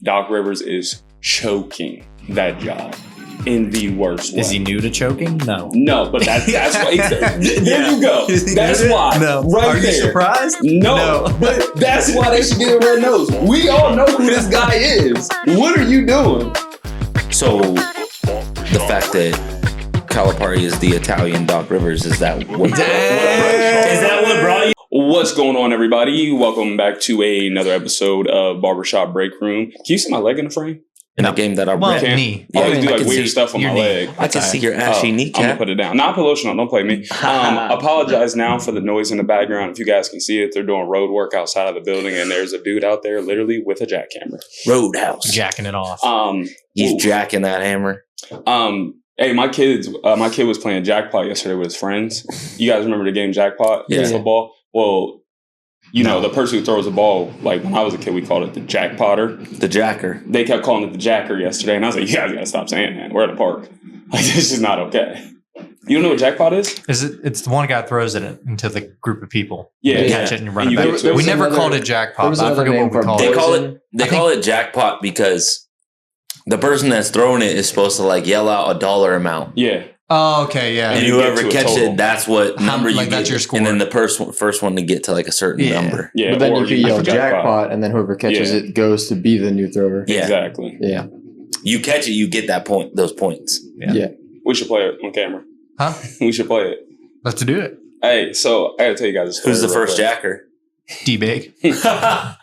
Doc Rivers is choking that job in the worst way. Is he new to choking? No. No, but that's why he's there. There you go. That's why. No. Right Are there. you surprised? No, but that's why they should get a red nose. We all know who this guy is. What are you doing? So, the fact that Calipari is the Italian Doc Rivers, is that what? Is that what brought you? What's going on, everybody? Welcome back to another episode of Barbershop Breakroom. Can you see my leg in the frame? In a game that I Well, read. knee. I always do I like can weird see stuff on my your knee. leg. I can see your ashy I'm kneecap. gonna put it down. Not put lotion on. Don't play me. Apologize now for the noise in the background. If you guys can see it, they're doing road work outside of the building, and there's a dude out there literally with a jackhammer. Roadhouse. Jacking it off. He's ooh. jacking that hammer. Hey, my kid was playing jackpot yesterday with his friends. You guys remember the game jackpot? Yeah. Football. Well, you know, the person who throws the ball, like when I was a kid, we called it the jackpotter. The jacker. They kept calling it the jacker yesterday, and I was like, you guys gotta stop saying that. We're at a park. Like, this is not okay. You don't know what jackpot is? It's the one guy throws it into the group of people. Yeah. You catch it and you run And it you back. get to it. We never another- called it jackpot, there was but I another forget name what we for called They it. call it. They call it jackpot because the person that's throwing it is supposed to like yell out a dollar amount, Yeah. Oh, okay, yeah. and you get whoever to a catches total. it, that's what number you like, get. that's your score. And then the first one to get to like a certain Yeah. number. Yeah. But then or you could yell can jackpot, and then whoever catches Yeah. it goes to be the new thrower. Yeah. Exactly. Yeah. You catch it, you get that point. Those points. Yeah. We should play it on camera. Huh? We should play it. Let's do it. Hey, so I gotta tell you guys a story. Who's the real first quick. jacker? D-Big. I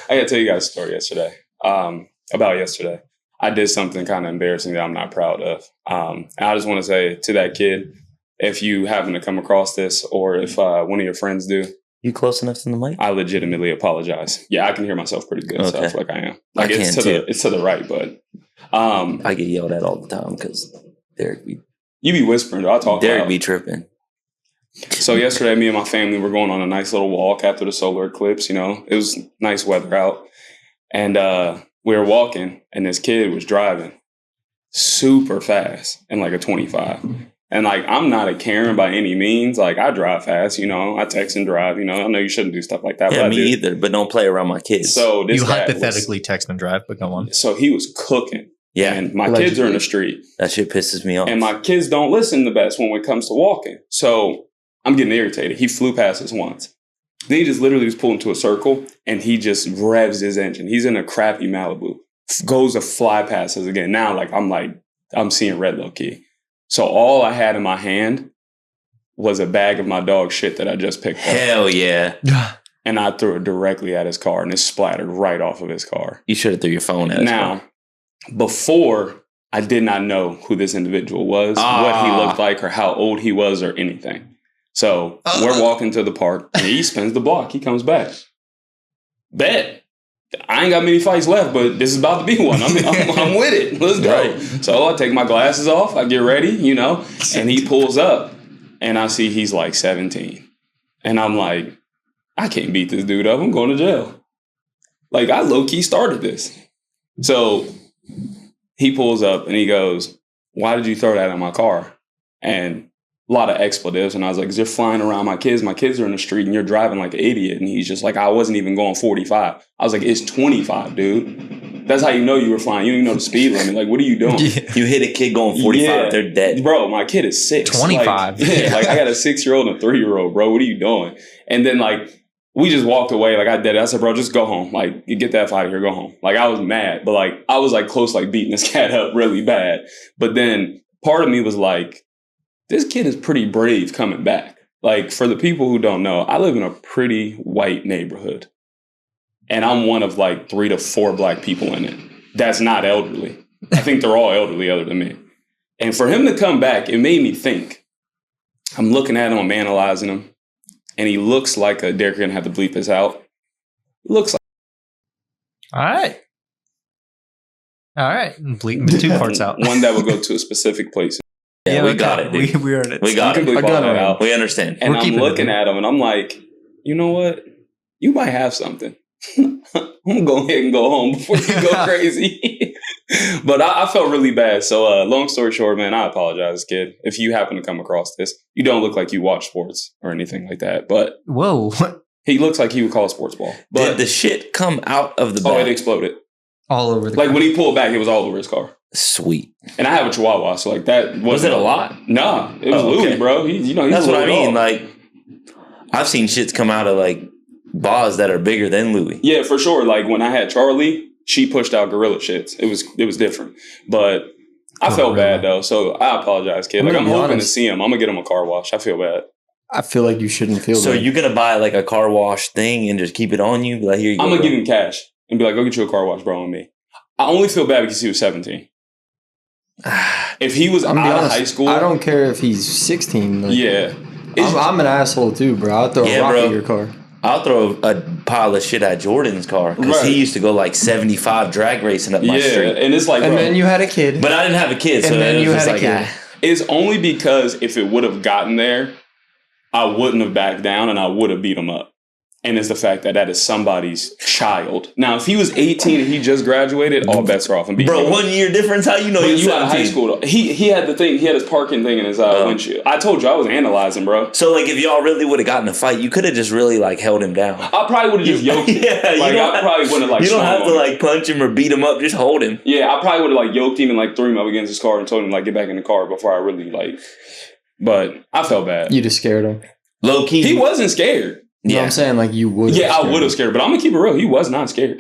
gotta tell you guys a story yesterday. About yesterday. I did something kind of embarrassing that I'm not proud of. And I just want to say to that kid, if you happen to come across this, or if one of your friends do, You close enough to the mic? I legitimately apologize. Yeah, I can hear myself pretty good, so Okay. I feel like I am. I Like can too. It's to the right, but I get yelled at all the time because Derrick you be whispering. Though. I talk loud. be tripping. So yesterday, me and my family were going on a nice little walk after the solar eclipse. You know, it was nice weather out, and we were walking, and this kid was driving super fast in like a 25. And like, I'm not a Karen by any means. Like, I drive fast. You know, I text and drive. You know, I know you shouldn't do stuff like that. Yeah, but me I do. either. But don't play around my kids. So this You guy hypothetically text and drive, but go on. so he was cooking. yeah, And my kids are in the street. that shit pisses me off. And my kids don't listen the best when it comes to walking. So I'm getting irritated. He flew past us once. Then he just literally was pulled into a circle and he just revs his engine. He's in a crappy Malibu. Goes to fly past us again. Now, I'm seeing red low key. So all I had in my hand was a bag of my dog shit that I just picked up. Hell yeah. And I threw it directly at his car and it splattered right off of his car. You should have threw your phone at us. Now, before, I did not know who this individual was, what he looked like, or how old he was, or anything. So we're walking to the park, and he spins the block. He comes back. Bet. I ain't got many fights left, but this is about to be one. I'm with it. Let's go. Right. So I take my glasses off. I get ready, you know, and he pulls up, and I see he's like 17. And I'm like, I can't beat this dude up. I'm going to jail. Like, I low-key started this. So he pulls up and he goes, why did you throw that in my car? And a lot of expletives. And I was like, 'cause you're flying around my kids. My kids are in the street and you're driving like an idiot. And he's just like, I wasn't even going 45. I was like, it's 25, dude. That's how you know you were flying. You didn't even know the speed limit. Like, what are you doing? You hit a kid going 45, Yeah. they're dead. Bro, my kid is 6. 25. Like, yeah, like I got a 6-year-old and a 3-year-old, bro. What are you doing? And then like, we just walked away. Like I did it. I said, bro, just go home. Like, you get that F out of here, go home. Like I was mad, but like I was like close, like beating this cat up really bad. But then part of me was like, this kid is pretty brave coming back. Like for the people who don't know, I live in a pretty white neighborhood. And I'm one of like 3 to 4 black people in it. That's not elderly. I think they're all elderly other than me. And for him to come back, it made me think. I'm looking at him, I'm analyzing him. And he looks like a, Derek, gonna have to bleep this out. Looks like All right. And bleep the 2 parts out. one that would go to a specific place. Yeah, we okay. got it, dude. We earned it. We got You it. can bleep all that out. We understand. And We're I'm keeping it looking in. at him and I'm like, you know what? You might have something. I'm gonna go ahead and go home before you go crazy. But I felt really bad. So long story short, man, I apologize, kid. If you happen to come across this, you don't look like you watch sports or anything like that. But Whoa. he looks like he would call sports ball. Did But the shit come out of the it bag? exploded. All over the Like when he pulled back, it was all over his car. Sweet. And I have a Chihuahua, so like that Was it a lot? Nah, it was Louis, bro. He's That's a what I little mean. dog. Like, I've seen shits come out of like bars that are bigger than Louis. Yeah, for sure. Like when I had Charlie, she pushed out gorilla shits. It was different, but I felt bad though. So I apologize, kid. Like I'm hoping to see him. I'm gonna get him a car wash. I feel bad. I feel like you shouldn't feel So bad. you're gonna buy like a car wash thing and just keep it on you? Be like, here you go. I'm gonna bro. give him cash and be like, go get you a car wash, bro, on me. I only feel bad because he was 17. If he was out of high school, I don't care if he's 16. Like, yeah. I'm an asshole too, bro. I'll throw a rock at your car. I'll throw a pile of shit at Jordan's car because he used to go like 75 drag racing up my street. And it's like, And bro, then you had a kid. But I didn't have a kid, so And then it was you just had a like, kid. it's only because if it would have gotten there, I wouldn't have backed down and I would have beat him up. And it's the fact that is somebody's child. Now, if he was 18 and he just graduated, all bets are off. And bro, 1 year difference? How you know he was out of high school, though. He had the thing. He had his parking thing in his windshield. I told you I was analyzing, bro. So, like, if y'all really would have gotten a fight, you could have just really, like, held him down. I probably would have just yoked him. Like, I probably wouldn't have, like, you don't have to, him. like, punch him or beat him up. Just hold him. Yeah, I probably would have, like, yoked him and, like, threw him up against his car and told him, like, get back in the car before I really, like... But I felt bad. You just scared him. Low key. He wasn't scared. You know what I'm saying? Like, you would. Yeah, I would have scared. But I'm going to keep it real. He was not scared.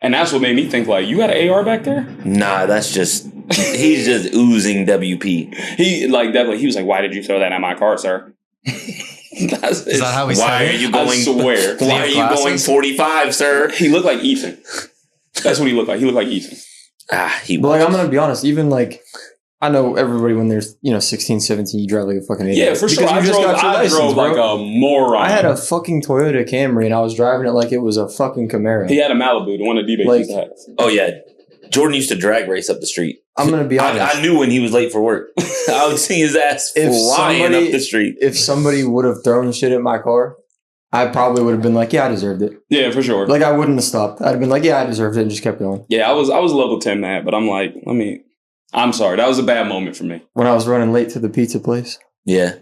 And that's what made me think, like, you got an AR back there? Nah, that's just... He's just oozing WP. He, like, definitely... He was like, why did you throw that at my car, sir? Is that how he said Why are you going... I swear. Why are you going 45, sir? He looked like Ethan. That's what he looked like. He looked like Ethan. He But, like, I'm going to be honest. Even, like... I know everybody when they're, 16, 17, you drive like a fucking idiot. Yeah, for sure. I drove like a moron. I had a fucking Toyota Camry and I was driving it like it was a fucking Camaro. He had a Malibu, the one that D-Base used to have. Oh, yeah. Jordan used to drag race up the street. I'm going to be honest. I knew when he was late for work. I would see his ass flying up the street. If somebody would have thrown shit at my car, I probably would have been like, yeah, I deserved it. Yeah, for sure. Like, I wouldn't have stopped. I'd have been like, yeah, I deserved it and just kept going. Yeah, I was level 10 mad, but I'm like, I'm sorry. That was a bad moment for me. When I was running late to the pizza place. Yeah.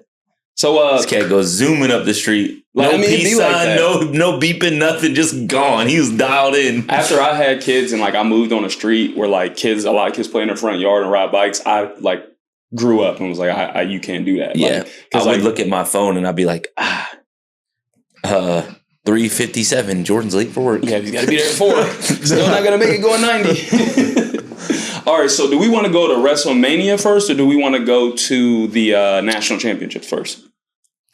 So this cat goes zooming up the street. Like, no peace sign, no beeping, nothing, just gone. He was dialed in. After I had kids and like I moved on a street where like a lot of kids play in their front yard and ride bikes, I like grew up and was like, you can't do that. Yeah. Like, I would look at my phone and I'd be like, 3:57. Jordan's late for work. Yeah, he's got to be there at 4. Still not going to make it going 90. All right, so do we want to go to WrestleMania first or do we want to go to the national championships first?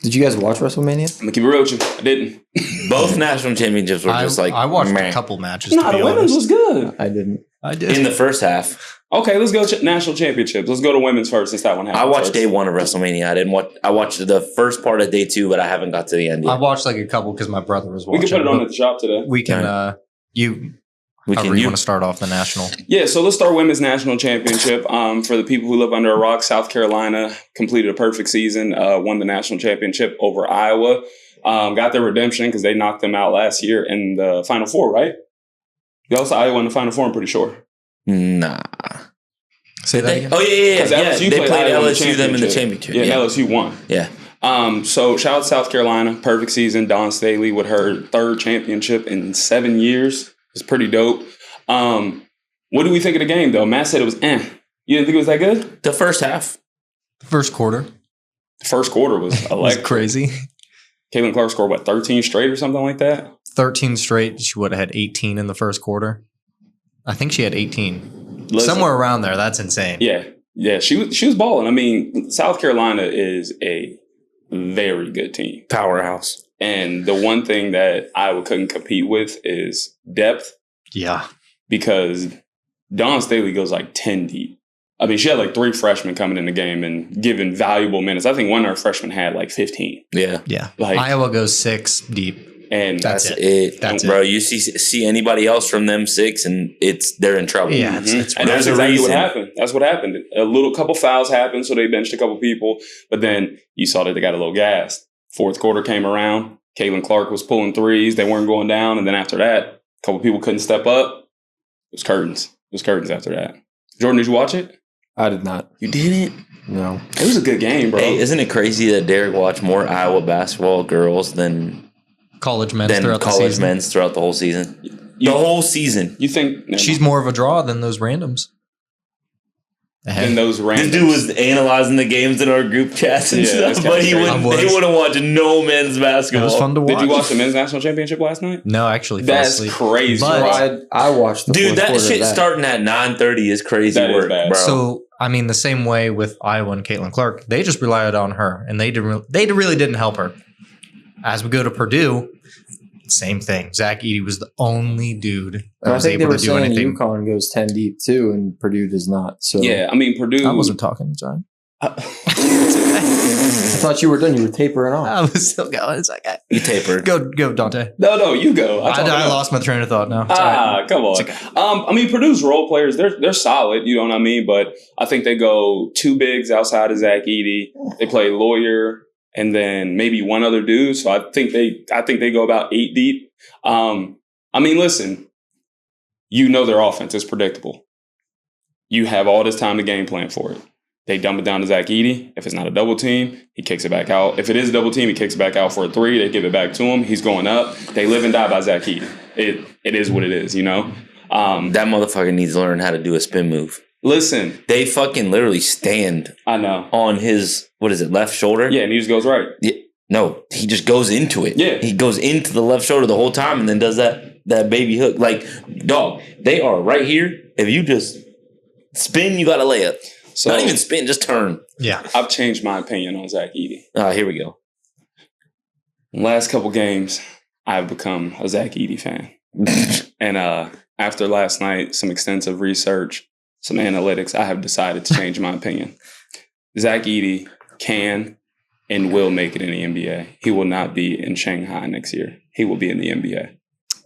Did you guys watch WrestleMania? I'm going to keep it real with you. I didn't. Both national championships were just like, I watched a couple matches. No, the women's was good. I didn't. I did. In the first half. Okay, let's go to national championships. Let's go to women's first since that one happened. I watched first. day 1 of WrestleMania. I watched the first part of day 2, but I haven't got to the end yet. I watched like a couple because my brother was We watching. can put it on at the shop today. We can. You want to start off the national? Yeah, so let's start women's national championship. For the people who live under a rock, South Carolina completed a perfect season, won the national championship over Iowa. Got their redemption because they knocked them out last year in the Final Four, right? They also Iowa in the Final Four, I'm pretty sure. Nah. Say that again? Oh, yeah. LSU They played Iowa LSU them in the championship. Yeah, LSU won. Yeah. So shout out to South Carolina. Perfect season. Dawn Staley with her 3rd championship in 7 years. It's pretty dope. What do we think of the game, though? Matt said it was You didn't think it was that good? The first half. The first quarter. The first quarter was electric. Crazy. Caitlin Clark scored, 13 straight or something like that? 13 straight. She would have had 18 in the first quarter. I think she had 18. Listen, somewhere around there. That's insane. Yeah. She was balling. I mean, South Carolina is a very good team. Powerhouse. And the one thing that Iowa couldn't compete with is depth. Yeah. Because Dawn Staley goes like 10 deep. I mean, she had like 3 freshmen coming in the game and giving valuable minutes. I think one of our freshmen had like 15. Yeah. Like, Iowa goes 6 deep. And that's it. Bro, you see anybody else from them 6 and they're in trouble. Yeah. And that's exactly what happened. That's what happened. A couple fouls happened, so they benched a couple people. But then you saw that they got a little gassed. 4th quarter came around. Caitlin Clark was pulling threes. They weren't going down. And then after that, a couple people couldn't step up. It was curtains. It was curtains after that. Jordan, did you watch it? I did not. You didn't? No. It was a good game, bro. Hey, isn't it crazy that Derrick watched more Iowa basketball girls than college men's than throughout the college season. men's throughout the whole season. The whole season. You think She's more of a draw than those randoms. than those randoms? This dude was analyzing the games in our group chats and Yeah, stuff, but he wouldn't watch no men's basketball. It was fun to watch. Did you watch the men's national championship last night? No, I actually fell That's asleep. crazy. But- I watched the Dude, fourth that quarter shit of that. starting at 9:30 is crazy That is work, bad. bro. So, I mean, the same way with Iowa and Caitlin Clark, they just relied on her, and they really didn't help her. As we go to Purdue, same thing. Zach Edey was the only dude that And I was think they able were to do saying anything. Uconn goes 10 deep too, and Purdue does not. So Yeah, I mean Purdue. I wasn't talking, sorry. I thought you were done. You were tapering off. I was still going. It's like, You tapered. go, Dontea. No, you go. I lost my train of thought now. It's all right. Come on. It's okay. I mean, Purdue's role players, they're solid, you know what I mean? But I think they go two bigs outside of Zach Edey. They play Lawyer and then maybe one other dude. So I think they go about 8 deep. I mean, listen, you know their offense is predictable. You have all this time to game plan for it. They dump it down to Zach Edey. If it's not a double team, he kicks it back out. If it is a double team, he kicks it back out for a 3. They give it back to him. He's going up. They live and die by Zach Edey. It is what it is, you know? That motherfucker needs to learn how to do a spin move. Listen. They fucking literally stand I know. on his, left shoulder? Yeah, and he just goes right. Yeah. No, he just goes into it. Yeah. He goes into the left shoulder the whole time and then does that baby hook. Like, dog, they are right here. If you just spin, you got to lay up. So, not even spin, just turn. Yeah. I've changed my opinion on Zach Edey. Here we go. Last couple games, I've become a Zach Edey fan. And after last night, some extensive research, some analytics, I have decided to change my opinion. Zach Edey can and will make it in the NBA. He will not be in Shanghai next year. He will be in the NBA.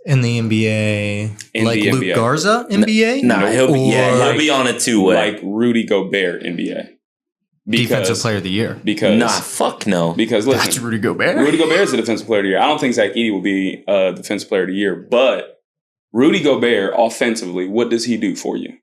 In the NBA, In like the Luke NBA. Garza NBA? Nah, he'll Or be on a 2-way. Like Rudy Gobert NBA. Defensive Player of the Year. Because Nah, fuck no. Because That's listen, Rudy Gobert. Rudy Gobert is the Defensive Player of the Year. I don't think Zach Edey will be a Defensive Player of the Year, but Rudy Gobert offensively, what does he do for you?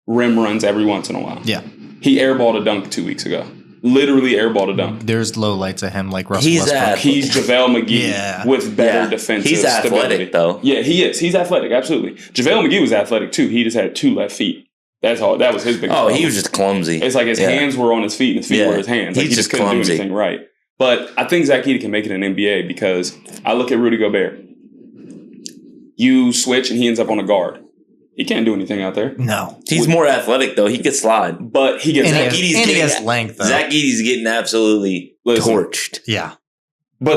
Rim runs every once in a while. Yeah. He airballed a dunk 2 weeks ago. Literally airballed a dunk. There's low lights of him like Russell He's Westbrook. He's JaVale McGee with better defensive He's stability. athletic, though. Yeah, he is. He's athletic, absolutely. JaVale McGee was athletic, too. He just had 2 left feet. That's all. That was his biggest problem. He was just clumsy. It's like his hands were on his feet and his feet were his hands. Like He's he just just couldn't clumsy. do anything right. But I think Zach Edey can make it in NBA because I look at Rudy Gobert. You switch and he ends up on a guard. He can't do anything out there. No. He's more athletic, though. He could slide. But he gets... And he has length, though. Zach Edey's getting absolutely torched. Yeah. But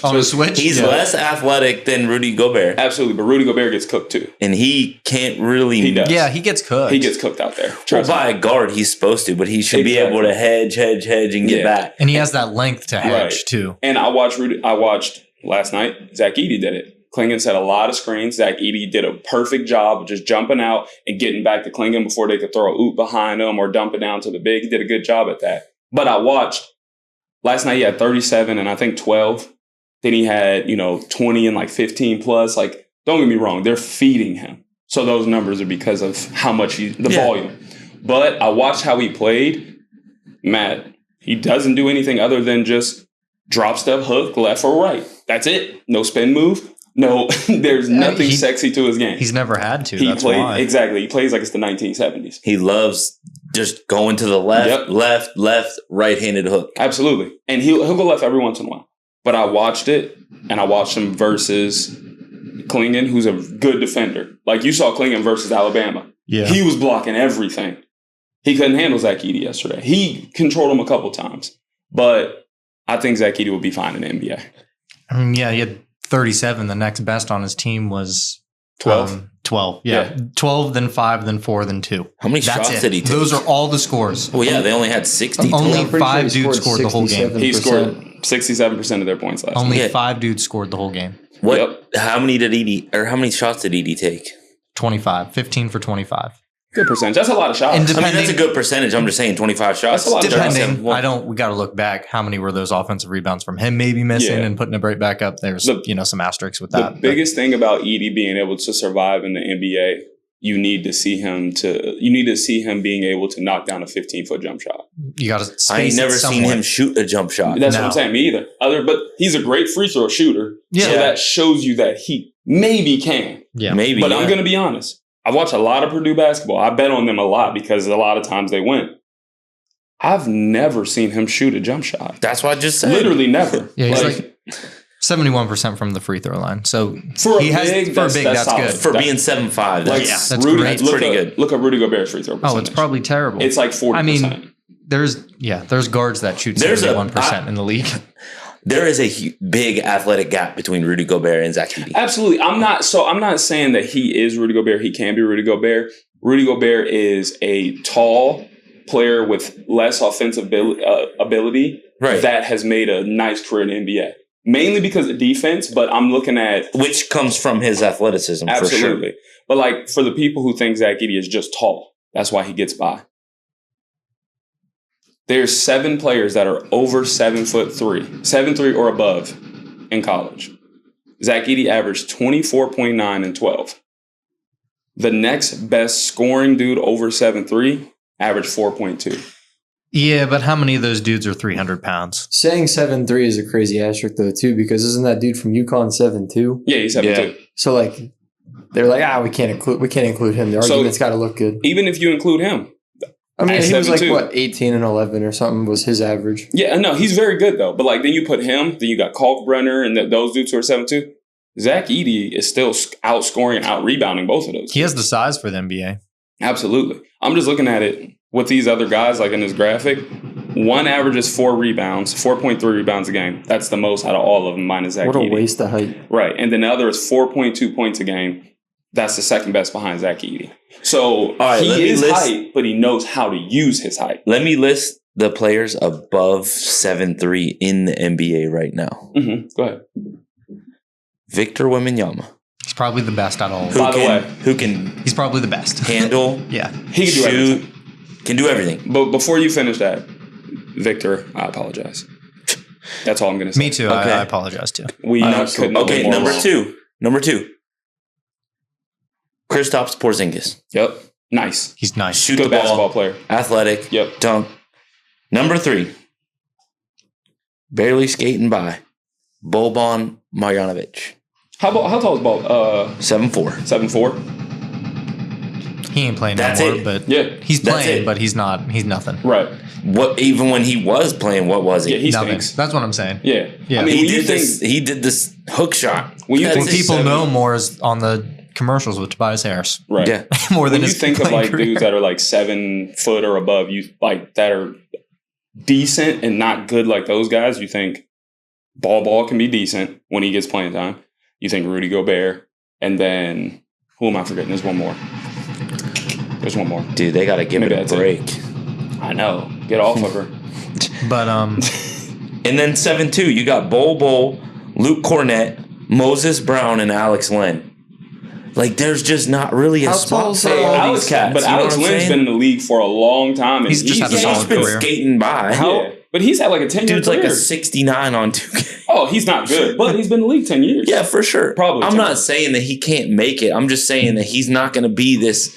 on a switch? He's less athletic than Rudy Gobert. Absolutely, but Rudy Gobert gets cooked too. And he can't really... He does. Yeah, he gets cooked. He gets cooked out there. Well, Trust by me. a guard, he's supposed to, but he should be able to hedge, and get back. And he has that length to hedge, too. And I watched last night, Zach Edey did it. Klingon set a lot of screens. Zach Edey did a perfect job of just jumping out and getting back to Klingon before they could throw a oop behind him or dump it down to the big. He did a good job at that. But I watched, last night he had 37 and I think 12. Then he had, 20 and like 15 plus. Like, don't get me wrong, they're feeding him. So those numbers are because of how much volume. But I watched how he played. Matt, he doesn't do anything other than just drop step, hook, left or right. That's it. No spin move. No, there's nothing sexy to his game. He's never had to. That's why. Exactly. He plays like it's the 1970s. He loves just going to the left, left, right-handed hook. Absolutely. And he'll go left every once in a while. But I watched it, and I watched him versus Klingon, who's a good defender. Like you saw Klingon versus Alabama. Yeah. He was blocking everything. He couldn't handle Zach Edey yesterday. He controlled him a couple times. But I think Zach Edey will be fine in the NBA. I mean, yeah, he had 37. The next best on his team was 12. 12. Yeah. 12, then 5, then 4, then 2. How many shots did he take? Those are all the scores. Well, yeah, they only had 60. Only I'm pretty 5 sure dudes scored the whole game. He scored 67% of their points last Only night. 5 dudes scored the whole game. What? Yep. How many shots did Edey take? 25. 15 for 25. Good percentage. That's a lot of shots. And I mean, that's a good percentage. I'm just saying 25 shots. That's a lot of shots. Depending, we got to look back. How many were those offensive rebounds from him maybe missing and putting it right back up? There's, some asterisks with that. The biggest thing about Edey being able to survive in the NBA, you need to see him being able to knock down a 15-foot jump shot. You got to. I ain't never seen him shoot a jump shot. That's what I'm saying. Me either. But he's a great free throw shooter. Yeah. So that shows you that he maybe can. Yeah, maybe. But I'm going to be honest. I watch a lot of Purdue basketball. I bet on them a lot because a lot of times they win. I've never seen him shoot a jump shot. That's what I just said. Literally never. Yeah, he's like 71% from the free throw line. So for he has big, for a big, that's solid. good. For being 7'5", that's that's great. That's pretty good. Look up Rudy Gobert's free throw percentage. Oh, it's probably terrible. It's like 40%. I mean, there's guards that shoot 71% in the league. There is a big athletic gap between Rudy Gobert and Zach Edey. Absolutely. I'm not saying that he is Rudy Gobert. He can be Rudy Gobert. Rudy Gobert is a tall player with less offensive ability that has made a nice career in the NBA. Mainly because of defense, but I'm looking at... Which comes from his athleticism, absolutely. For sure. But like for the people who think Zach Edey is just tall, that's why he gets by. There's 7 players that are over 7'3", 7'3" or above in college. Zach Edey averaged 24.9 and 12. The next best scoring dude over 7'3" averaged 4.2. Yeah, but how many of those dudes are 300 pounds? Saying 7'3" is a crazy asterisk though too, because isn't that dude from Uconn 7'2"? Yeah, he's 7'2". So like, they're like, we can't include him. The argument's got to look good. Even if you include him. I mean, he was like, 7'2". 18 and 11 or something was his average. Yeah, no, he's very good, though. But, like, then you put him, then you got Kalkbrenner and those dudes who are 7'2". Zach Edey is still outscoring and out-rebounding both of those. He has the size for the NBA. Absolutely. I'm just looking at it with these other guys, like in this graphic. One averages 4.3 rebounds a game. That's the most out of all of them, minus Zach Edey. What a waste of height. Right. And then the other is 4.2 points a game. That's the second best behind Zach Edey. So he is height, but he knows how to use his height. Let me list the players above 7'3" in the NBA right now. Mm-hmm. Go ahead. Victor Wembanyama. He's probably the best out of all of them. Who can He's probably the best. handle, Yeah. He can do everything. Can do everything. But before you finish that, Victor, I apologize. That's all I'm going to say. Me too. Okay. I apologize too. Couldn't Okay, agree more. number two. Kristaps Porzingis. Yep. Nice. He's nice. Shoot Good the ball. basketball player. Athletic. Yep. Dunk. Number 3. Barely skating by. Boban Marjanovic. How tall is Ball? 7'4". 7'4". He ain't playing That's no more, it. but Yeah. he's That's playing, it. but he's not. He's nothing. Right. What? Even when he was playing, what was he? Yeah, he Nothing. stinks. That's what I'm saying. Yeah. Yeah. I mean, He when you did think, this. He did this hook shot. when you That's think What it. people 7 know more is on the commercials with Tobias Harris. right. Yeah. More than When you his think of playing like career. dudes that are like 7 foot or above, you like that are decent and not good like those guys, you think Ball can be decent when he gets playing time. You think Rudy Gobert, and then who am I forgetting? There's one more. Dude, they got to give Maybe it a that's it. break. I know. Get off of her. But And then 7'2", you got Bol, Luke Cornett, Moses Brown, and Alex Len. Like, there's just not really a How spot tall's for Alex- all these cats. But you know Alex what I'm Lynn's saying? been in the league for a long time. And He's just had a Yeah, solid he's been career. skating by. Yeah. But he's had like a 10-year Dude's career. like a 69 on 2K. Oh, he's not good. But he's been in the league 10 years. Yeah, for sure. Probably I'm 10 not years. saying that he can't make it. I'm just saying that he's not going to be this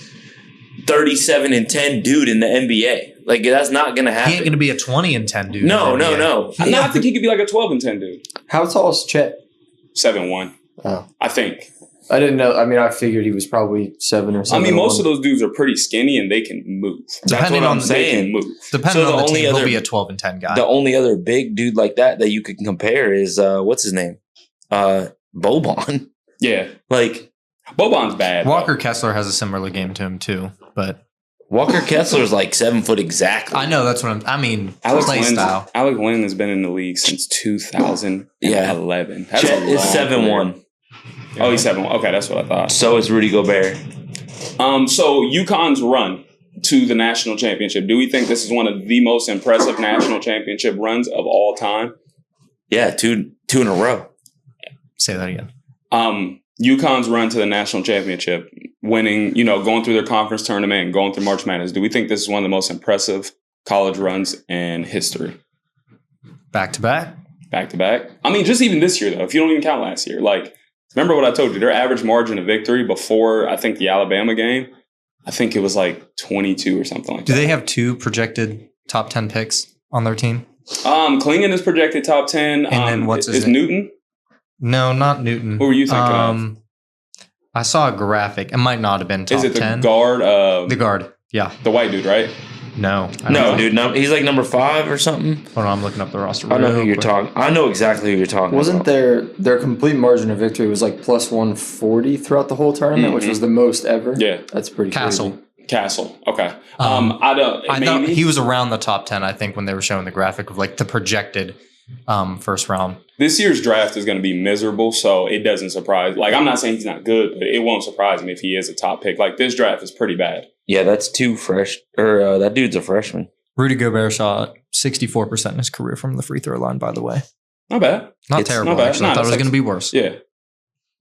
37 and 10 dude in the NBA. Like, that's not going to he happen. ain't going to be a 20 and 10 dude. No. in the NBA. No, I think he could be like a 12 and 10 dude. How tall is Chet? 7'1". Oh, I think. I didn't know. I mean, I figured he was probably 7 or I something. mean, most of those dudes are pretty skinny and they can move. That's Depending what on I'm the- They saying. can move. Depending So on the the only team, other- he'll be a 12 and 10 guy. The only other big dude like that you could compare is, what's his name? Boban. Yeah. Like, Boban's bad. though. Walker Kessler has a similar game to him too, but Walker Kessler's like 7 foot exactly. I know that's what I mean. Alex Play Lynn, style. Alex Lynn has been in the league since 2011. That's Chet a is long 7'1". career. Oh, he's 7'1". Okay, that's what I thought. So is Rudy Gobert. So UConn's run to the national championship. Do we think this is one of the most impressive national championship runs of all time? Yeah, two in a row. Say that again. UConn's run to the national championship, winning, going through their conference tournament and going through March Madness. Do we think this is one of the most impressive college runs in history? Back to back. Back to back. I mean, just even this year, though, if you don't even count last year. Like, remember what I told you? Their average margin of victory before, I think, the Alabama game I think it was like 22 or something like that. Do they have 2 projected top 10 picks on their team? Klingon is projected top 10. And then what's his is name? Newton? No, not Newton. Who were you thinking of? I saw a graphic. It might not have been top 10. Is it the 10? Guard? The guard, yeah. The white dude, right? No. No, dude. No, he's like number 5 or something. Hold on, I'm looking up the roster. I know who you're talking. I know exactly who you're talking Wasn't about. their complete margin of victory was like plus 140 throughout the whole tournament, which was the most ever? Yeah. That's pretty Castle. crazy. Castle. Okay. I thought Maybe he was around the top 10, I think, when they were showing the graphic of like the projected first round. this year's draft is going to be miserable, so it doesn't surprise. Like, I'm not saying he's not good, but it won't surprise me if he is a top pick. Like, this draft is pretty bad. Yeah, that's 2 fresh. Or that dude's a freshman. Rudy Gobert shot 64% in his career from the free throw line, by the way. Not bad. Not It's terrible, not bad. actually. I No, thought it was it's going to be worse. Yeah.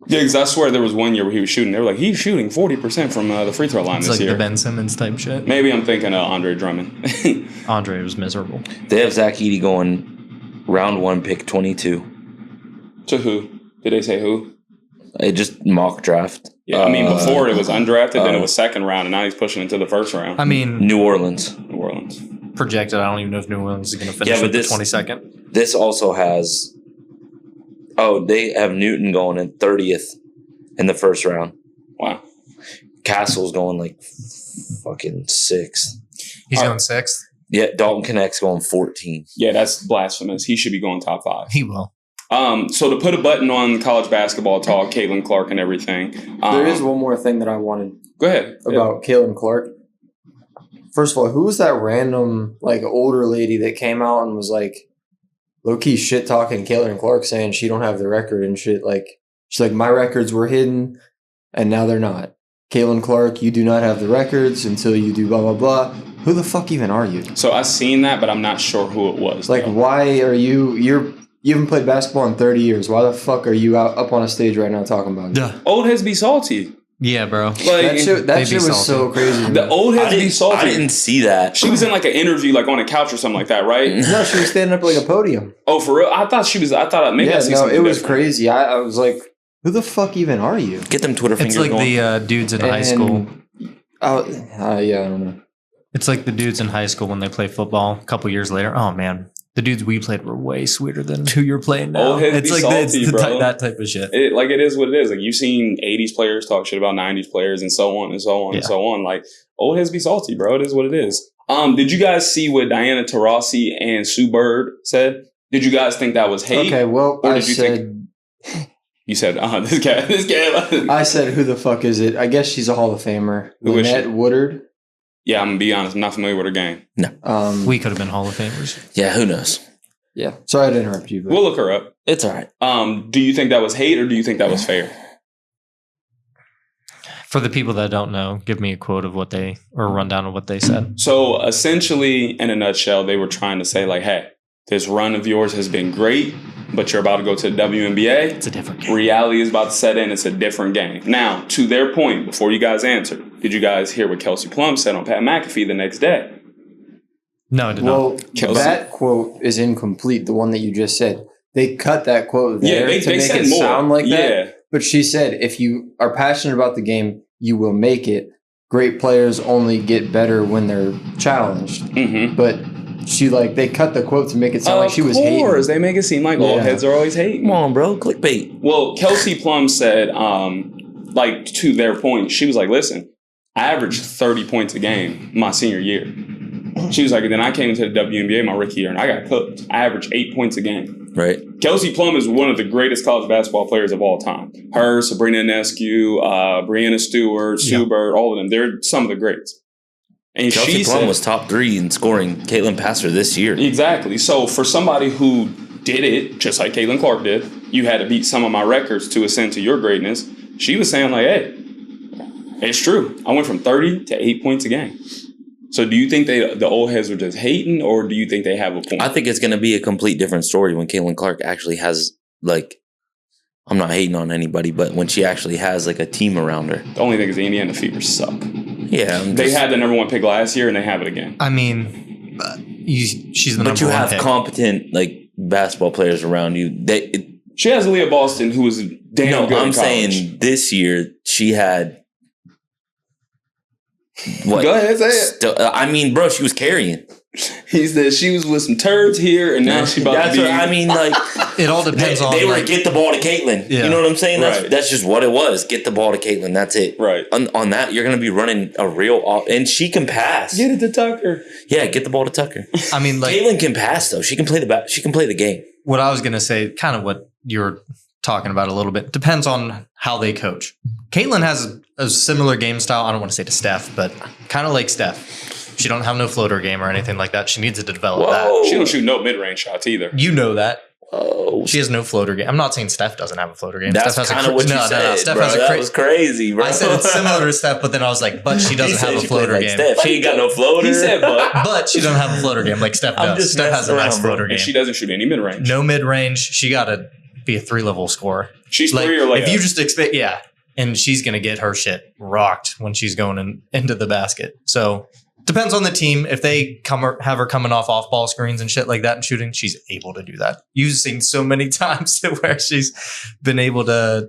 Yeah, because I swear there was one year where he was shooting. They were like, he's shooting 40% from the free throw line It's this like year. the Ben Simmons type shit. Maybe I'm thinking Andre Drummond. Andre was miserable. They have Zach Edey going round 1, pick 22. To who? Did they say who? It just mock draft. Yeah, I mean, before it was undrafted, then it was second round, and now he's pushing into the first round. I mean, New Orleans. New Orleans. projected. I don't even know if New Orleans is going to finish Yeah, but with the this- 22nd. This also has. Oh, they have Newton going in 30th in the first round. Wow. Castle's going like fucking 6th. He's All going right. 6th. Yeah, Dalton Connect's going 14. Yeah, that's blasphemous. He should be going top 5. He will. So to put a button on college basketball talk, Caitlin Clark and everything. There is one more thing that I wanted Go ahead. about Caitlin Clark. First of all, who was that random like older lady that came out and was like low key shit talking Caitlin Clark, saying she don't have the record and shit? Like she's like, my records were hidden and now they're not. Caitlin Clark, you do not have the records until you do blah blah blah. Who the fuck even are you? So I seen that, but I'm not sure who it was. Like, though. why are you haven't played basketball in 30 years? Why the fuck are you up on a stage right now talking about it? Duh. Old heads be salty. Yeah, bro. Like That They'd be shit was so salty. crazy. to me. the old heads be I salty. didn't see that. She was in like an interview, like on a couch or something like that, right? No, she was standing up like a podium. Oh, for real? I thought maybe I Yeah, see no, something it was different. crazy. I was like, who the fuck even are you? Get them Twitter It's fingers like going. the dudes in high school. Yeah, I don't know. It's like the dudes in high school when they play football a couple years later. Oh, man. The dudes we played were way sweeter than who you're playing now. Old heads It's be like salty, bro. that type of shit. It is what it is. Like you've seen 80s players talk shit about 90s players and so on and so on and Yeah. so on. Like old heads be salty, bro. It is what it is. Did you guys see what Diana Taurasi and Sue Bird said? Did you guys think that was hate? Okay, well, Or I did you said, You said, this guy. I said, who the fuck is it? I guess she's a Hall of Famer. Who is she? Lynette Woodard. Yeah, I'm gonna be honest. I'm not familiar with her game. We could have been Hall of Famers. Yeah, who knows? Yeah, sorry to interrupt you. But We'll look her up. It's all right. Do you think that was hate or do you think that was fair? For the people that don't know, give me a quote of what they, or a rundown of what they said. So essentially, in a nutshell, they were trying to say like, hey, this run of yours has been great, but you're about to go to the WNBA. It's a different game. Reality is about to set in. It's a different game. Now, to their point, before you guys answer, did you guys hear what Kelsey Plum said on Pat McAfee the next day? No, I did not. well, Kelsey. that quote is incomplete. The one that you just said. They cut that quote there to make said it more. sound like that. Yeah. But she said, if you are passionate about the game, you will make it. Great players only get better when they're challenged. Mm-hmm. But they cut the quote to make it sound like she was hating. Of course, they make it seem like old Yeah. heads are always hating. Come on, bro. Clickbait. Well, Kelsey Plum said, to their point, she was like, listen, I averaged 30 points a game my senior year. She was like, and then I came into the WNBA my rookie year and I got cooked. I averaged 8 points a game. Right. Kelsey Plum is one of the greatest college basketball players of all time. Her, Sabrina Ionescu, Brianna Stewart, Sue Bird, all of them. They're some of the greats. And Kelsey she Plum said, was top 3 in scoring. Caitlin Passer this year. exactly. So for somebody who did it, just like Caitlin Clark did, you had to beat some of my records to ascend to your greatness. She was saying like, hey, it's true. I went from 30 to 8 points a game. So do you think the old heads are just hating, or do you think they have a point? I think it's going to be a complete different story when Caitlin Clark actually has, like, I'm not hating on anybody, but when she actually has, like, a team around her. The only thing is the Indiana Fever suck. Yeah. They had the number 1 pick last year, and they have it again. I mean, she's the number But you one have pick. competent, like, basketball players around you. She has Leah Boston, who was damn No, good I'm in college. saying this year she had What? Go ahead, say it. I mean, bro, she was carrying. He said she was with some turds here, and now she about That's to be. what I mean. Like, It all depends on. they were like, get the ball to Caitlyn. Yeah. You know what I'm saying? Right. That's just what it was. Get the ball to Caitlyn. That's it. Right. On that, you're gonna be running a real and she can pass. Get it to Tucker. Yeah, get the ball to Tucker. I mean, like Caitlyn can pass though. She can play the game. what I was gonna say, kind of what you're talking about a little bit. Depends on how they coach. Caitlyn has a similar game style. I don't want to say to Steph, but kind of like Steph. She don't have no floater game or anything like that. She needs to develop that. She don't shoot no mid-range shots either. You know that. Oh, She has no floater game. I'm not saying Steph doesn't have a floater game. that's Steph has kind of what you said, Steph bro. has a That was crazy, bro. I said it's similar to Steph, but then I was like, but she doesn't have a floater game. Steph. She ain't got no floater. He said, But she doesn't have a floater game like Steph I'm does. just Steph has a messing nice around, bro. floater and game. she doesn't shoot any mid-range. No mid range. She got to be a 3-level scorer. She's Like, 3 or like if you just expect, yeah, and she's gonna get her shit rocked when she's going into the basket. So depends on the team. If they have her coming off ball screens and shit like that and shooting, she's able to do that. You've seen so many times to where she's been able to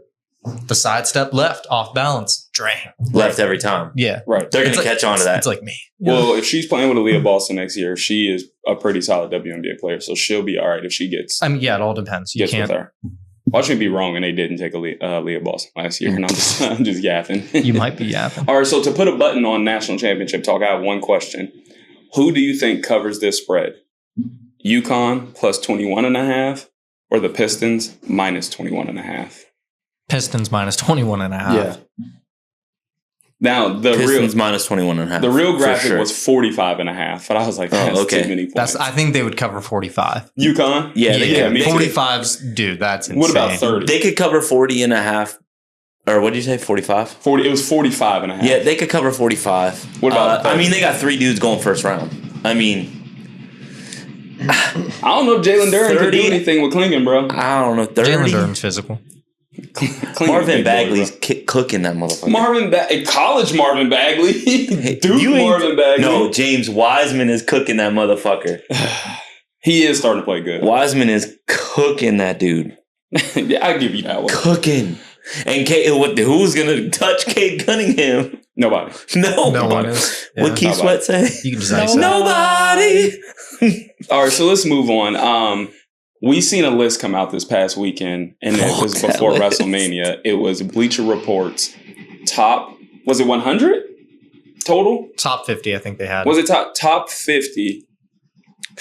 the sidestep left off balance, drain Left every time. Yeah, right. They're It's gonna like- catch on to that. it's like me. Well, if she's playing with Aaliyah Boston next year, she is a pretty solid WNBA player, so she'll be all right if she gets I mean, yeah, it all depends. You gets with can't. her. Watch me be wrong, and they didn't take Aaliyah Boston last year, and I'm just yapping. You might be yapping. All right, so to put a button on national championship talk, I have one question. Who do you think covers this spread? UConn plus 21.5 or the Pistons minus 21.5? Pistons minus 21.5. Yeah. Now, the Pistons minus 21.5. real for graphic sure. was 45.5, but I was like, that's okay. too many points. I think they would cover 45. UConn? Yeah, they Yeah, me too. 45's, dude, that's insane. What about 30? They could cover 40.5. Or what did you say? 45? 40. It was 45.5. Yeah, they could cover 45. What about I mean, they got 3 dudes going first round. I mean, I don't know if Jalen Duran could do 30? anything with Klingon, bro. I don't know. 30. Jalen Durham's physical. Klingon Marvin big boy, Bagley's bro. cooking that motherfucker. College Marvin Bagley. Duke You ain't- Marvin Bagley. No, James Wiseman is cooking that motherfucker. He is starting to play good. Wiseman is cooking that dude. Yeah, I'll give you that one. Cooking. And who's going to touch Kate Cunningham? Nobody. No. No one is. Yeah. What Keith Sweat say? You can just ice that. Nobody. All right, so let's move on. We seen a list come out this past weekend, and it was that before list. WrestleMania. It was Bleacher Report's top, was it 100 total? Top 50, I think they had. Was it top 50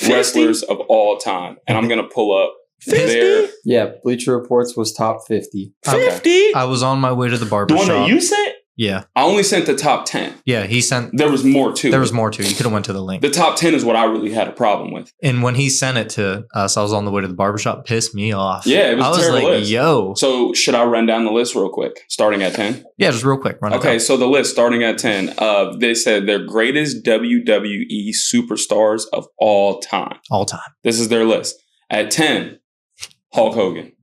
wrestlers of all time? And I'm going to pull up 50? their... Yeah, Bleacher Reports was top 50. 50? I was on my way to the The barbershop. one that you sent? Yeah. I only sent the top 10. Yeah, he sent. There was more too. There was more too. You could have went to the link. The top 10 is what I really had a problem with. And when he sent it to us, I was on the way to the barbershop. Pissed me off. Yeah, it was I a was terrible like, list. yo. So should I run down the list real quick, starting at 10? Yeah, just real quick. Run it Okay, down. so the list starting at 10, they said their greatest WWE superstars of all time. All time. This is their list. At 10, Hulk Hogan.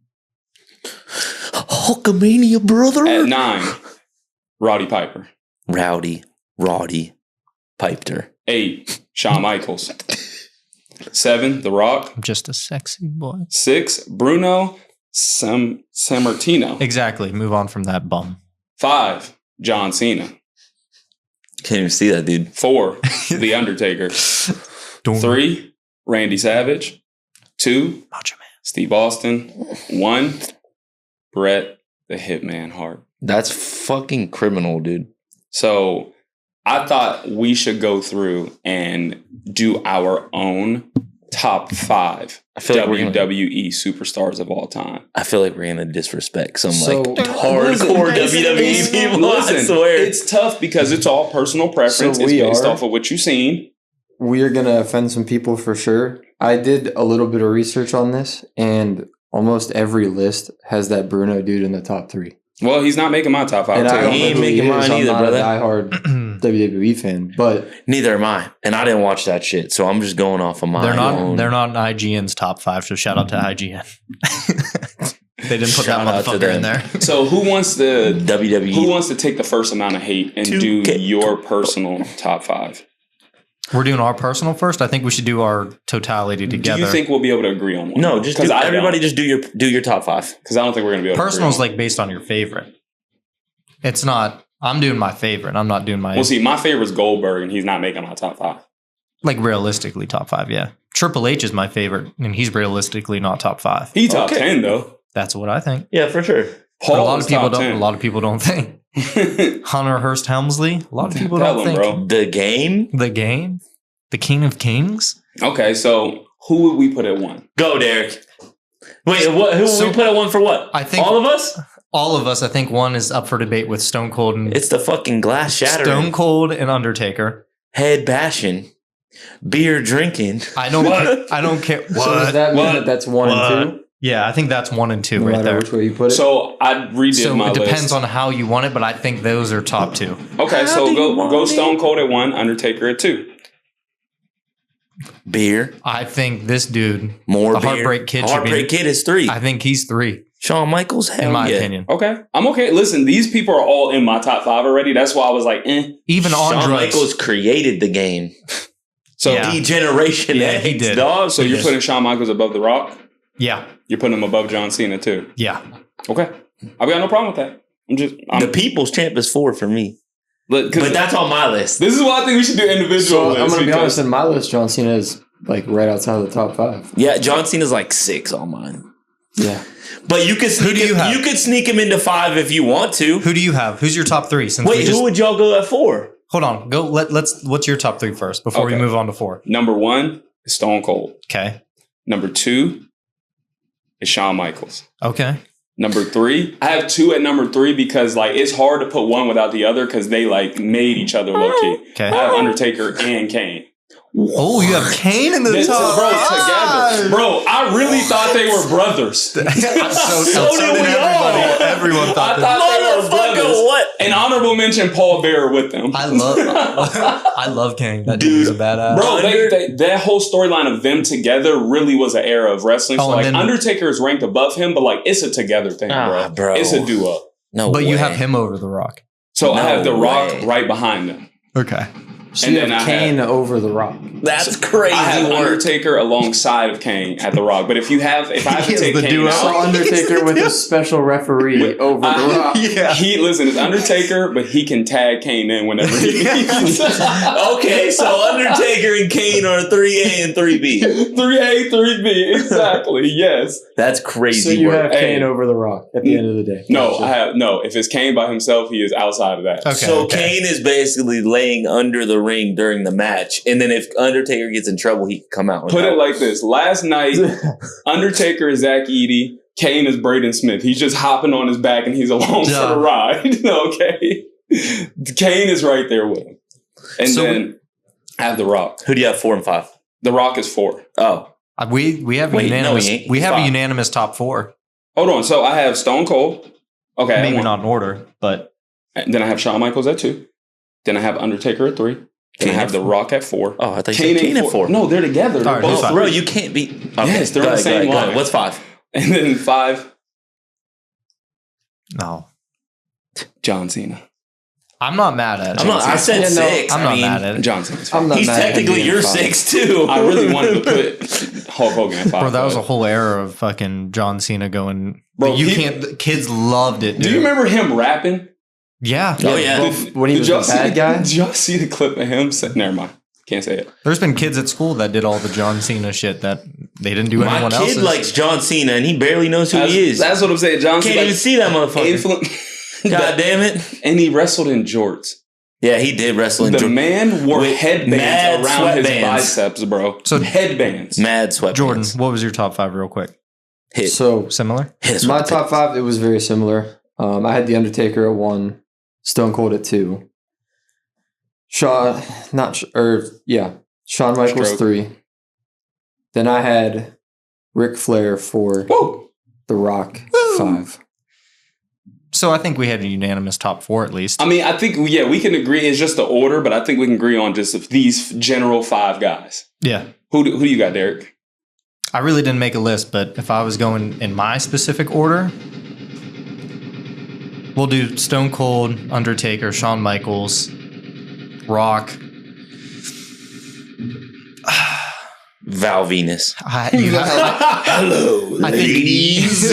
Hulkamania, brother. At 9, Roddy Piper. Roddy piped her. 8, Shawn Michaels. 7, The Rock. I'm just a sexy boy. 6, Bruno Sammartino. Exactly. Move on from that bum. 5, John Cena. Can't even see that, dude. 4, The Undertaker. 3, Randy Savage. 2, Macho Man. Steve Austin. 1, Bret the Hitman Hart. That's fucking criminal, dude. So I thought we should go through and do our own top 5 I feel like we're WWE superstars of all time. I feel like we're gonna disrespect some So- hardcore WWE people. Listen, I swear. it's tough because it's all personal preference. So It's we based are- off of what you've seen. We are going to offend some people for sure. I did a little bit of research on this, and almost every list has that Bruno dude in the top 3. Well, he's not making my top 5 And I too. don't He know ain't who making he is. mine I'm either, not brother. a diehard WWE fan, but Neither am I, and I didn't watch that shit, so I'm just going off of my own. They're not in IGN's top 5, so shout out to IGN. They didn't put Shout out that to motherfucker in them. there. So who wants to WWE. take the first amount of hate and 2K. do your personal top 5? We're doing our personal first. I think we should do our totality together. Do you think we'll be able to agree on one? No, just do, everybody just do your top 5. because I don't think we're going to be able. Personal is to agree like based on your favorite. It's not I'm doing my favorite. I'm not doing my Well, see, my favorite is Goldberg, and he's not making my top 5. like realistically top 5. Yeah, Triple H is my favorite, and he's realistically not top 5. He top 10 though. That's what I think. Yeah, for sure. But a Paul lot is of people top don't. 10. A lot of people don't think Hunter Hearst Helmsley. A lot of people Tell don't him, think bro. The game. the game, the King of Kings. Okay, so who would we put at 1? Go, Derek. Wait, what? Who So- we put at 1 for what? I think All of us? All of us. I think one is up for debate with Stone Cold and It's the fucking glass shattering, Stone Cold and Undertaker. head bashing, beer drinking. I don't. I don't care. So does that mean that that's 1 and 2? Yeah, I think that's 1 and 2 No right matter there. which way you put it. So I redid So my it depends list. on how you want it, but I think those are top 2. Okay, How so do you go want Stone it? Cold at 1, Undertaker at 2. Beer, I think this dude, more The beer. Heartbreak Kid should Heartbreak be- Kid is 3. I think he's 3 Shawn Michaels, hell in my yeah. opinion. Okay, I'm okay. Listen, these people are all in my top 5 already. That's why I was like, Even Shawn Andre. Michaels created the game. So, Yeah. Degeneration Yeah, X, he did. dog. so you're putting Shawn Michaels above The Rock? Yeah, You're putting him above John Cena too? yeah. Okay, I've got no problem with that. the People's Champ is 4 for me. But that's on my list. This is why I think we should do individual So lists. I'm going to be because- honest. In my list, John Cena is like right outside of the top 5. Yeah, John Cena's like 6 on mine. Yeah. But you could sneak do you him, have? you could sneak him into 5 if you want to. Who do you have? Who's your top 3? Since we Wait, just, who would y'all go at 4? hold on. Go. Let's. What's your top 3 first before we Okay. move on to 4? Number 1 is Stone Cold. Okay. Number 2 is Shawn Michaels. Okay. Number 3, I have 2 at number 3 because like it's hard to put one without the other because they like made each other low key. Okay. I have Undertaker and Kane. Oh, you have Kane in the This, top bro, 5. together, bro. I really thought they were brothers. So did we everybody. all. Everyone I thought that. thought they were brothers. Motherfucker, what? An honorable mention: Paul Bearer with them. I love Kane. That dude is a badass. Bro, that whole storyline of them together really was an era of wrestling. So Oh, and like then- Undertaker is ranked above him, but like it's a together thing, Bro. It's a duo. No But you way. have him over The Rock. So I No have The Rock way. right behind them. Okay. So And you then have I Kane over The Rock. That's crazy I have work. Undertaker alongside of Kane at The Rock. But if I have He to is take the Kane duo. So out, Undertaker with a special referee over The Rock. Yeah. it's Undertaker, but he can tag Kane in whenever he needs. Okay, so Undertaker and Kane are 3A and 3B. 3A, 3B, exactly. Yes. That's crazy So you work. have Hey. Kane over The Rock at the end of the day. No, Gotcha. I have no. If it's Kane by himself, he is outside of that. Okay. So Kane is basically laying under the ring during the match, and then if Undertaker gets in trouble, he can come out. and Put it help. like this: last night, Undertaker is Zach Edey, Kane is Braden Smith. He's just hopping on his back and he's along Yeah. for the ride. Okay, Kane is right there with him, and So- then I have The Rock. Who do you have 4 and 5? The Rock is 4. Oh, We have a Wait, no, unanimous. he ain't. We have a Five. unanimous top 4. Hold on. So I have Stone Cold. Okay, Maybe one. not in order, but And then I have Shawn Michaels at 2. Then I have Undertaker at 3. Then Kane I have at The 4. Rock at 4. oh, I thought you Kane said Kane ain't at 4. No, they're together. They're All right, both that's fine. Bro, three. you can't be. Okay, Yes, they're on the same line. What's 5? And then 5, no. John Cena. I'm not mad at it. I'm not. I said Yeah, no, 6. I'm I not mean, mad at it. John Cena's I'm 5. not he's mad at him technically being your 5. 6 too. I really wanted to put Hulk Hogan at 5. Bro, that was a but- whole era of fucking John Cena going. Bro, you he- can't. The kids loved it. Dude. Do you remember him rapping? Yeah. Oh, yeah. When he was y'all a bad see, guy? Did y'all see the clip of him? Never mind. Can't say it. There's been kids at school that did all the John Cena shit that they didn't do My anyone kid else's. likes John Cena and he barely knows who he is. That's what I'm saying. John Can't Cena. even see that motherfucker. God damn it. And he wrestled in jorts. Yeah, he did wrestle in The Jordan. man wore With headbands mad around his sweatbands. biceps, bro. So- headbands. Mad sweatpants. Jordan, what was your top 5 real quick? Hit. So Similar? Hit us my with the top 5, it was very similar. I had The Undertaker at 1, Stone Cold at 2, Shawn Michaels Stroke. 3. Then I had Ric Flair 4, Whoa. The Rock 5. So I think we had a unanimous top 4 at least. I mean, I think, we can agree. It's just the order, but I think we can agree on just these general 5 guys. Yeah. Who do you got, Derek? I really didn't make a list, but if I was going in my specific order, we'll do Stone Cold, Undertaker, Shawn Michaels, Rock. Val Venus. Hello, I think- ladies.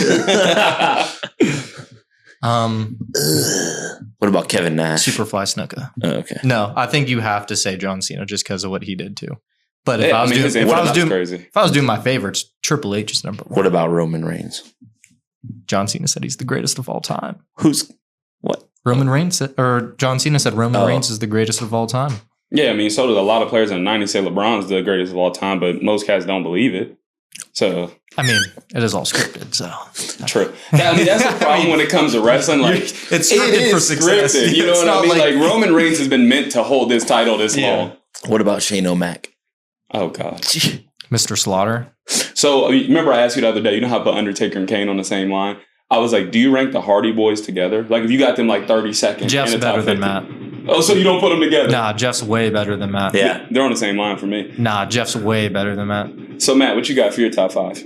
What about Kevin Nash? Superfly Snuka. Oh, okay. No, I think you have to say John Cena just because of what he did too. But if Yeah, I was his doing, influence is crazy. if I was doing my favorites, Triple H is number one. What about Roman Reigns? John Cena said he's the greatest of all time. Who's what? Roman Reigns said, or John Cena said Roman Oh. Reigns is the greatest of all time. Yeah, I mean, so did a lot of players in the 90s say LeBron's the greatest of all time, but most cats don't believe it. So I mean, it is all scripted, so true. Yeah, I mean, that's the problem when it comes to wrestling. Like, it's it scripted is for success. scripted. You know It's what I not mean? Like Roman Reigns has been meant to hold this title this long. What about Shane O'Mac? Oh God. Mr. Slaughter. So remember, I asked you the other day. You know how I put Undertaker and Kane on the same line? I was like, do you rank the Hardy Boys together? Like, if you got them like 32nd, Jeff's in the top better than 50. Matt. Oh, so you don't put them together? Nah, Jeff's way better than Matt. Yeah. They're on the same line for me. Nah, Jeff's way better than Matt. So Matt, what you got for your top 5?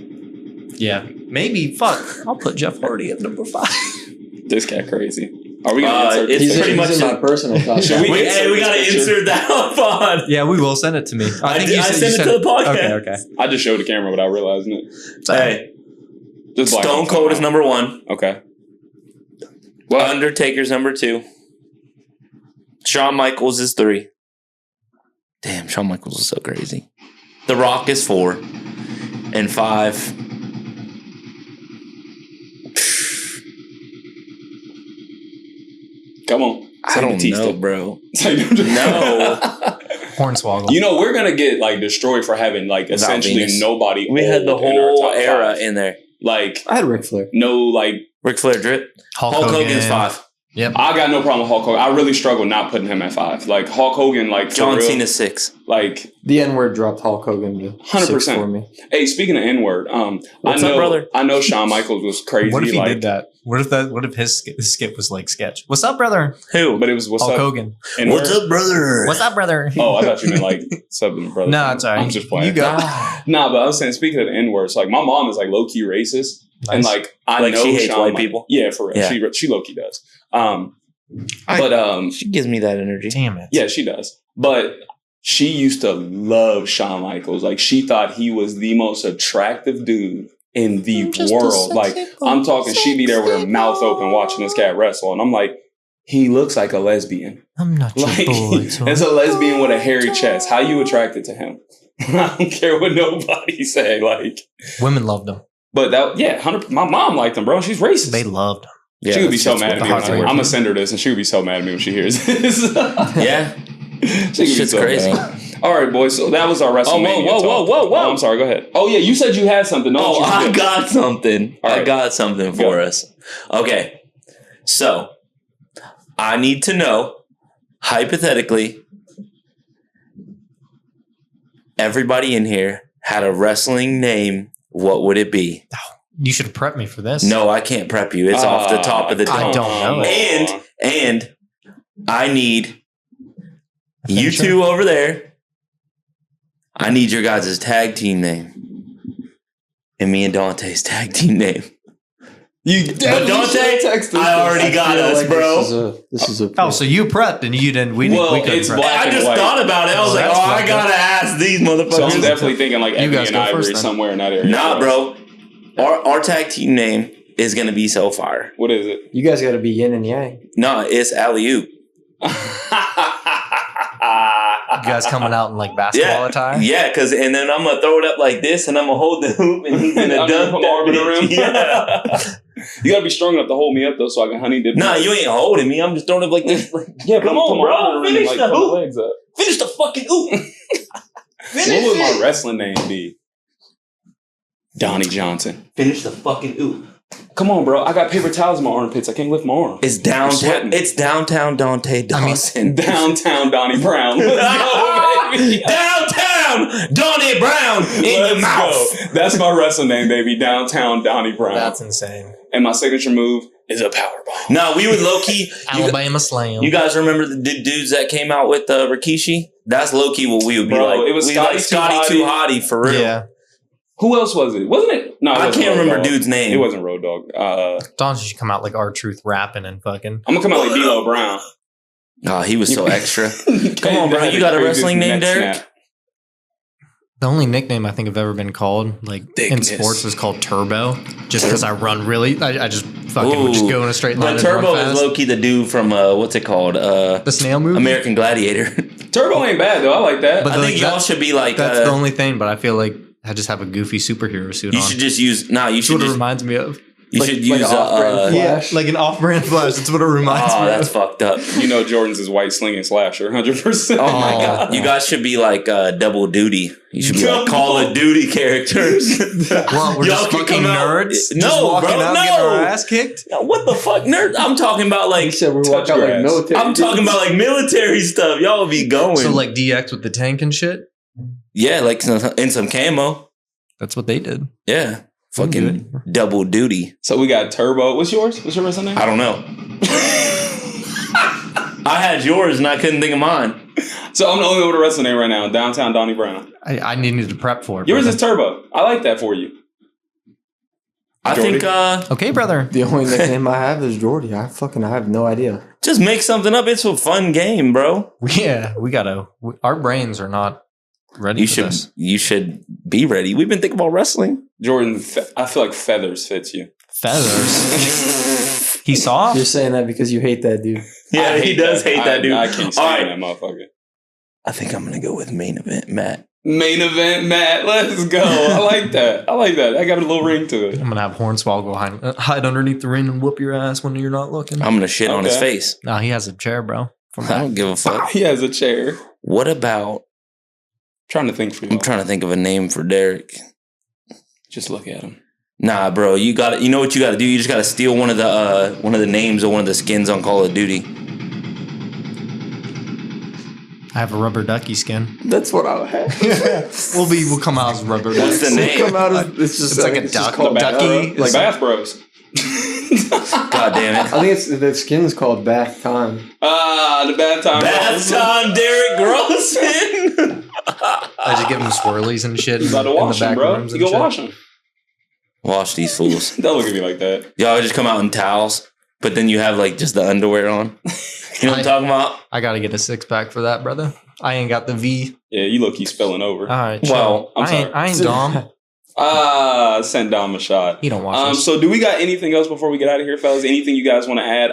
Yeah. Maybe. Fuck. I'll put Jeff Hardy at number 5. This cat crazy. Are we gonna insert it's this? pretty He's much in my personal top. Should we- we gotta insert that up on. Yeah, we will send it to me. I think did- you I said- sent you it said to the podcast. Okay, okay. I just showed the camera without realizing it. Hey, Just black Stone and Cold white. is number 1. Okay. Well, Undertaker's number 2. Shawn Michaels is 3. Damn, Shawn Michaels is so crazy. The Rock is 4. And 5. come on. I don't know, bro. No. Hornswoggle. You know, we're gonna get like destroyed for having like essentially Venus. nobody. We had the old in our whole top era 5. in there. Like I had Ric Flair. no, like Ric Flair drip. Hulk Hulk Hogan. Hogan's 5. Yep. I got no problem with Hulk Hogan. I really struggle not putting him at 5. Like Hulk Hogan, like for John real, Cena 6. like The N word dropped Hulk Hogan to 100%. 6 for me. hey, speaking of N word, What's I know, up, brother? I know Shawn Michaels was crazy. What if he like, did that? What if his skit was like sketch? What's up, brother? Who? But it was what's Hulk up, Hogan. N-word? What's up, brother? What's up, brother? Oh, I thought you meant like something, brother. No, it's all right. I'm just playing. You go. Nah, but I was saying, speaking of the N words, like my mom is like low key racist, and Nice. like I Like, know she hates Shawn white Mi- people? Yeah, for real. Yeah. She low key does. She gives me that energy. Damn it. Yeah, she does. But she used to love Shawn Michaels. Like she thought he was the most attractive dude in the world. Like I'm talking, she'd be there with her mouth open watching this cat wrestle, and I'm like, he looks like a lesbian. I'm not your Like boy. it's a lesbian with a hairy chest. How you attracted to him? I don't care what nobody say. Like, Women loved him. but that 100. My mom liked him, bro. She's racist. They loved him. Yeah, she would be so that's mad at me. what the I'm hot gonna send her this, and she would be so mad at me when she hears this. Yeah. She could be Shit's so crazy. mad. All right, boys. So that was our WrestleMania. whoa, talk. whoa. Oh, I'm sorry. Go ahead. Oh yeah, you said you had something. Don't Oh, you? I got something. All I right. got something Go. for us. Okay. So, I need to know, hypothetically, everybody in here had a wrestling name. What would it be? You should have prepped me for this. No, I can't prep you. It's off the top of the I dome. don't know it. And I need you finisher? two over there. I need your guys' tag team name. And me and Dante's tag team name. You But Dante, I already got us, bro. This is a Oh, so you prepped and you didn't. We Well, couldn't it's prep. black I and just white. thought about it. I was Well, like, that's oh, I fucked gotta ask these motherfuckers. So I'm definitely thinking like You Edey guys and go Ivory first, then. somewhere in that area. Nah, bro. Our tag team name is gonna be so fire. What is it? You guys got to be yin and yang. No, it's alley oop. You guys coming out in like basketball attire? Yeah, and then I'm gonna throw it up like this, and I'm gonna hold the hoop, and he's gonna I'm gonna dunk put that my arm in the bitch. rim. Yeah. You gotta be strong enough to hold me up though, so I can honey dip. Nah, you ain't holding me. I'm just throwing it like this. Like, Yeah, come on, bro. Finish the hoop. Legs up. Finish the fucking hoop. Finish What would my it. wrestling name be? Donnie Johnson. Finish the fucking oop. Come on, bro. I got paper towels in my armpits. I can't lift my arm. It's sweating. downtown. It's downtown Dante Dawson. Downtown Donnie Brown. Let's go, baby. Downtown Donnie Brown in your Let's mouth. go. That's my wrestling name, baby. Downtown Donnie Brown. That's insane. And my signature move is a powerbomb. No, we would low key. Alabama Slam. You guys remember the dudes that came out with Rikishi? That's low key what we would be Bro, like. it was we Scotty like Scotty Too Too Hottie for real. Yeah. Who else was it? Wasn't it? No, it I wasn't can't Road remember Dogg. dude's name. It wasn't Road Dogg. Don should come out like R-Truth rapping and fucking. I'm gonna come out like D'Lo Brown. Oh, he was so extra. Come on, bro. You got a wrestling name, Derek? The only nickname I think I've ever been called, like in Thickness. sports, is called Turbo. Just because I run really, I just fucking just go in a straight line. But and run Turbo is fast. low key the dude from what's it called? The snail movie. American Gladiator. Turbo ain't bad though. I like that. But I think y'all should be like. That's the only thing. But I feel like I just have a goofy superhero suit You on. should just use. Nah, you That's should what it just. reminds me of. You should use. off-brand Flash. Like an off-brand Flash. That's what it reminds me That's of. fucked up. You know Jordan's is white slinging slasher, 100%. Oh my god! You guys should be like double duty. You should be like Call of Duty characters. Well, we're Y'all just can fucking come out- nerds. No, just walking bro, out no. getting our ass kicked. What the fuck, nerd? I'm talking about like. He said we walk Touch out like grass. military. I'm talking about like military stuff. Y'all will be going. So like DX with the tank and shit. yeah, like in some camo. That's what they did. Yeah, fucking double duty. So we got Turbo. What's yours? What's your wrestling name? I don't know. I had yours and I couldn't think of mine. So I'm the only one with a wrestling name right now. Downtown Donnie Brown. I needed to prep for it. Yours brother. is Turbo. I like that for you. I Jordy? think Okay, brother. The only nickname I have is Jordy. I have no idea. just make something up. It's a fun game, bro. Yeah, we gotta. Our brains are not ready You for should this. you should be ready. We've been thinking about wrestling. Jordan, I feel like feathers fits you. Feathers. He's soft. You're saying that because you hate that dude. Yeah, I he does hate that dude. I can't All stand right. that motherfucker. I think I'm gonna go with main event, Matt. Main event, Matt. Let's go. I like that. I like that. I got a little ring to it. I'm gonna have Hornswoggle hide underneath the ring and whoop your ass when you're not looking. I'm gonna shit on his Okay. face. No, he has a chair, bro. I don't give a fuck. He has a chair. What about? Trying to think for you. I'm trying to think of a name for Derrick. Just look at him. Nah, bro. You got to. You know what you got to do? You just got to steal one of the names of one of the skins on Call of Duty. I have a rubber ducky skin. That's what I have. We'll come out as rubber What's the ducks. name? Come out as it's just It's like a it's duck- just called ducky. Like Bath Bros. God damn it. I think it's the skin's called Bath Time. The bath time. Bath time, Derrick Grossman. I just give him swirlies and shit. You in got to the wash back him, bro. rooms You and go shit. wash him. Wash these fools. Don't look at me like that. Y'all just come out in towels, but then you have like just the underwear on. You know what I'm talking about? I gotta get a 6-pack for that, brother. I ain't got the V. Yeah, you look, he's spilling over. All right. Well, I'm I ain't Dom. Send Dom a shot. He don't watch this. So do we got anything else before we get out of here, fellas? Anything you guys want to add?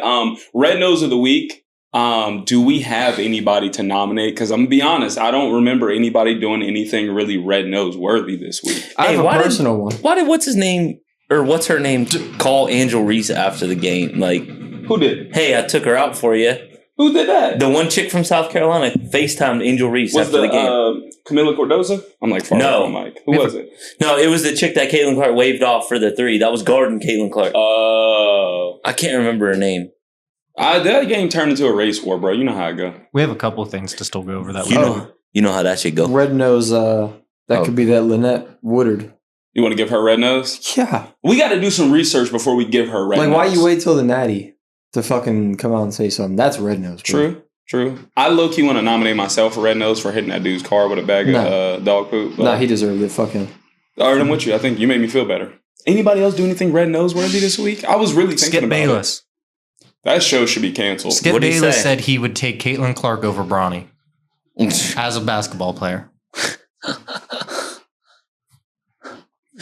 Red Nose of the Week. Do we have anybody to nominate? Because I'm gonna be honest, I don't remember anybody doing anything really Red Nose worthy this week. I have why a did- personal one. Why did what's his name or what's her name call Angel Reese after the game? Like, Who did? hey, I took her out for you. Who did that? The one chick from South Carolina FaceTimed Angel Reese Was after the the game. Camila Cordoza? I'm like far No. from Mike. Who was it? No, it was the chick that Caitlin Clark waved off for the 3. That was guarding Caitlin Clark. Oh, I can't remember her name. that game turned into a race war, bro. You know how it go. We have a couple of things to still go over that. You week. know, you know how that should go. Red Nose, that Oh. could be that Lynette Woodard. You want to give her red nose? Yeah. We got to do some research before we give her red Like, nose. why you wait till the natty to fucking come out and say something? That's Red Nose. Bro. True. I low-key want to nominate myself for red nose for hitting that dude's car with a bag of dog poop. Nah, he deserved it. Fuck him. All right, I'm with you. I think you made me feel better. Anybody else do anything red nose worthy this week? I was really thinking Skip about Bayless. it. That show should be canceled. Skip What'd he Bayless say? said he would take Caitlin Clark over Bronny as a basketball player.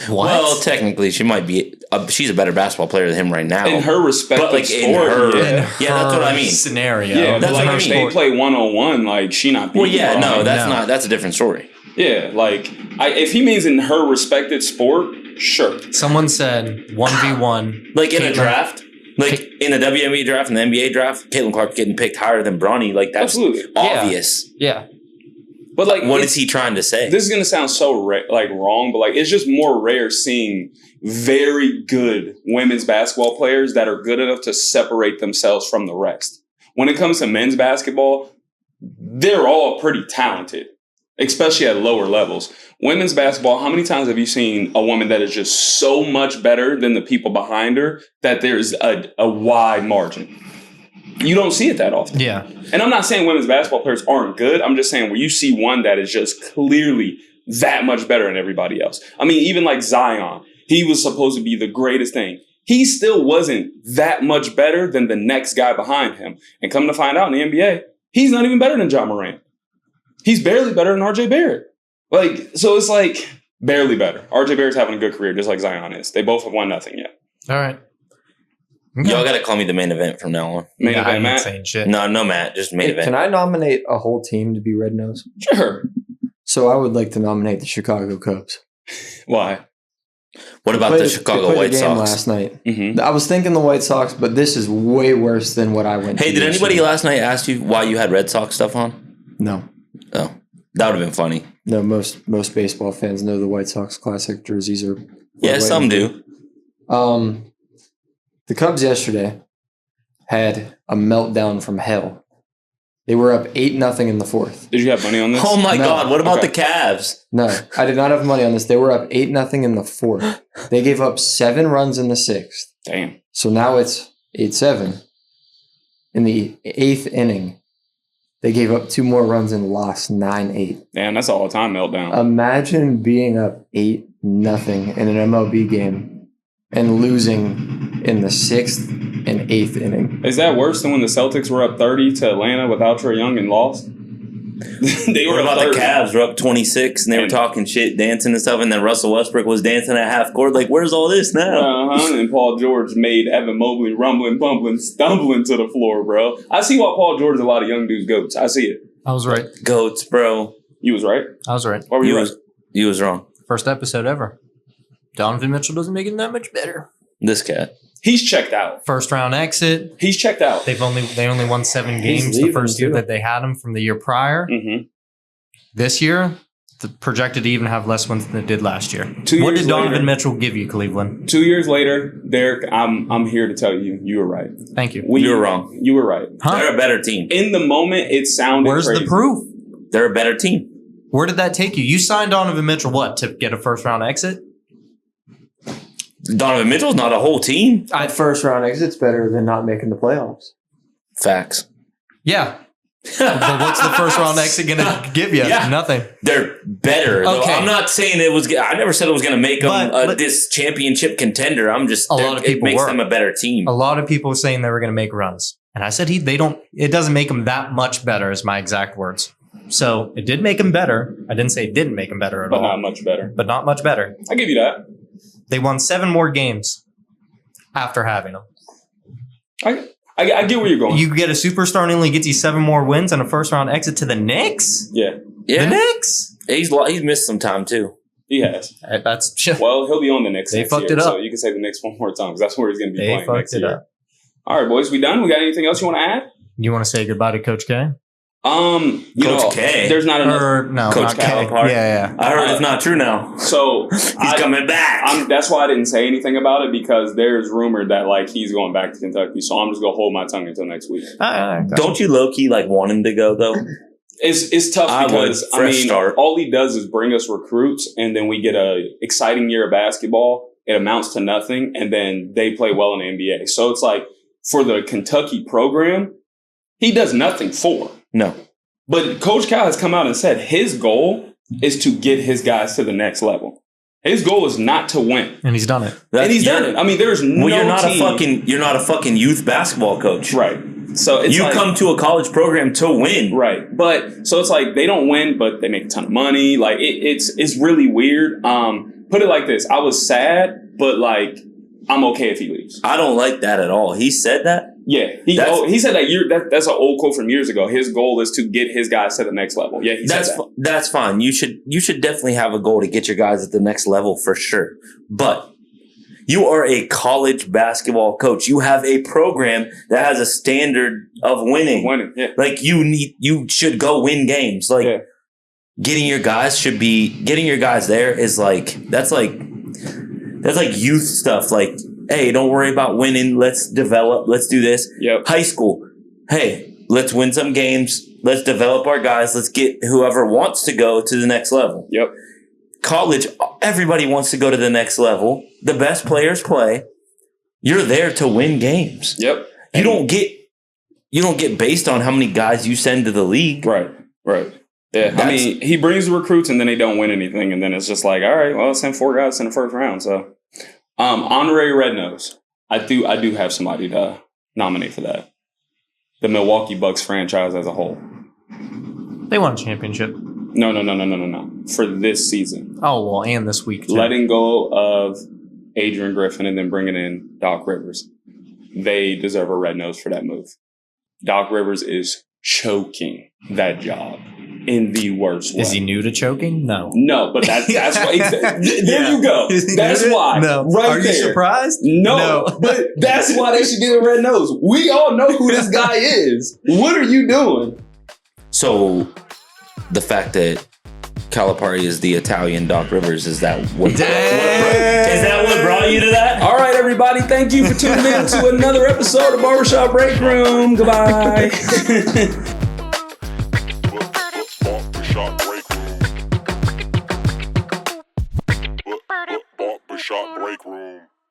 What? Well, technically, she might be. She's a better basketball player than him right now. In her respective But, like, sport, in her- yeah. Yeah, that's what I mean. Scenario. Yeah, That's but like what I if mean. they play 1-on-1, like she not beating Well, yeah, Bronny. no, that's No. not. That's a different story. Yeah, like if he means in her respected sport, sure. Someone said 1v1. Like in a Caitlin- draft, like in a WNBA draft and the NBA draft, Caitlin Clark getting picked higher than Bronny. Like that's Absolutely. obvious. Yeah. But like, What it's- is he trying to say? This is gonna sound so wrong, but like it's just more rare seeing very good women's basketball players that are good enough to separate themselves from the rest. When it comes to men's basketball, they're all pretty talented, especially at lower levels. Women's basketball, how many times have you seen a woman that is just so much better than the people behind her that there's a wide margin? You don't see it that often. Yeah. And I'm not saying women's basketball players aren't good. I'm just saying where you see one that is just clearly that much better than everybody else. I mean, even like Zion, he was supposed to be the greatest thing. He still wasn't that much better than the next guy behind him. And come to find out in the NBA, he's not even better than John Morant. He's barely better than RJ Barrett. Like, so it's like barely better. RJ Barrett's having a good career, just like Zion is. They both have won nothing yet. All right. Okay. Y'all got to call me the main event from now on. Main I event, ain't Matt. saying shit. No, Matt. Just main Hey, event. can I nominate a whole team to be Red Nose? Sure. So I would like to nominate the Chicago Cubs. Why? What about the Chicago they played White a game Sox? last night? Mm-hmm. I was thinking the White Sox, but this is way worse than what I went to. Hey, did anybody yesterday. last night ask you why you had Red Sox stuff on? No. Oh, that would have been funny. No, most baseball fans know the White Sox classic jerseys are. Yeah, white some and do. blue. The Cubs yesterday had a meltdown from hell. They were up 8-0 in the fourth. Did you have money on this? Oh my No. God! What about Okay. the Cavs? No, I did not have money on this. They were up 8-0 in the fourth. They gave up 7 runs in the sixth. Damn. So now it's 8-7. In the 8th inning, they gave up 2 more runs and lost 9-8. Damn, that's all time meltdown. Imagine being up 8-0 in an MLB game and losing in the 6th and 8th inning. Is that worse than when the Celtics were up 30 to Atlanta without Trae Young and lost? They What were about up the 30. Cavs? Were up 26 and they were talking shit, dancing and stuff, and then Russell Westbrook was dancing at half court. Like, where's all this now? Uh-huh. And Paul George made Evan Mobley rumbling, bumbling, stumbling to the floor, bro. I see why Paul George is a lot of young dudes goats. I see it. I was right. Goats, bro. You was right. I was right. Why were you right? You was wrong. First episode ever. Donovan Mitchell doesn't make it that much better. This cat. He's checked out. First round exit. He's checked out. They only won 7 He's games the leaving, first year too. that they had him from the year prior. Mm-hmm. This year, projected to even have less wins than it did last year. 2 What years did Donovan later- Mitchell give you, Cleveland? 2 years later, Derek, I'm here to tell you, you were right. Thank you. You were wrong. You were right. Huh? They're a better team. In the moment, it sounded Where's crazy. the proof? They're a better team. Where did that take you? You signed Donovan Mitchell, what, to get a first round exit? Donovan Mitchell's not a whole team. That first round exit's better than not making the playoffs. Facts. Yeah. But what's the first round exit going to give you? Yeah. Nothing. They're better. Though. Okay. I'm not saying it was. I never said it was going to make them But- this championship contender. I'm just. A lot of it people makes were. them a better team. A lot of people were saying they were going to make runs. And I said it doesn't make them that much better, is my exact words. So it did make them better. I didn't say it didn't make them better at But all. not much better. But not much better. I give you that. They won 7 more games after having them. I get where you're going. You get a superstar and only gets you 7 more wins and a first round exit to the Knicks? Yeah, The Yeah, Knicks? he's missed some time too. he has. That's Well, he'll be on the Knicks They next fucked year, it up. so you can say the Knicks one more time because that's where he's going to be They playing fucked next it year. up. All right, boys, we done? We got anything else you want to add? You want to say goodbye to Coach K? You Coach know, K. there's not enough. Or no, Coach not K. Calipari. Yeah. I heard it's not true now. So He's coming back. that's why I didn't say anything about it because there's rumored that like he's going back to Kentucky. So I'm just gonna hold my tongue until next week. Don't you low key like want him to go though? It's tough I would. because Fresh start. all he does is bring us recruits, and then we get a exciting year of basketball. It amounts to nothing, and then they play well in the NBA. So it's like for the Kentucky program, he does nothing for. No. But Coach Cal has come out and said his goal is to get his guys to the next level. His goal is not to win, And he's done it. and he's done it. I mean, there's no Well, team. you're not a fucking youth basketball coach. Right. So it's You like, come to a college program to win. right, but so it's like they don't win, but they make a ton of money. Like it's really weird. Put it like this: I was sad, but like I'm okay if he leaves. I don't like that at all. He said that. Yeah, he said that that's an old quote from years ago. His goal is to get his guys to the next level. Yeah, he said that. That's fine. You should definitely have a goal to get your guys at the next level for sure. But you are a college basketball coach. You have a program that has a standard of winning. Winning, yeah. Like you should go win games. Like Yeah. getting your guys there is that's like youth stuff. Like, hey, don't worry about winning. Let's develop. Let's do this. Yep. High school. Hey, let's win some games. Let's develop our guys. Let's get whoever wants to go to the next level. Yep. College, everybody wants to go to the next level. The best players play. You're there to win games. Yep. You don't get based on how many guys you send to the league. Right. Yeah, I mean, he brings the recruits and then they don't win anything, and then it's just like, all right, well, send 4 guys in the first round. So, honorary Red Nose. I do have somebody to nominate for that. The Milwaukee Bucks franchise as a whole. They won a championship. No. For this season, Oh, well, and this week, too. letting go of Adrian Griffin and then bringing in Doc Rivers. they deserve a red nose for that move. Doc Rivers is choking that job in the worst way. Is he new to choking? No. No, but that's why. There you go. Is he That's new to it? why. No. Right Are you there. surprised? No, but that's why they should get a red nose. We all know who this guy is. What are you doing? So the fact that Calipari is the Italian Doc Rivers, is that what brought you to that? All right, everybody. Thank you for tuning in to another episode of Barbershop Breakroom. Goodbye. Barbershop Breakroom. Barbershop Breakroom.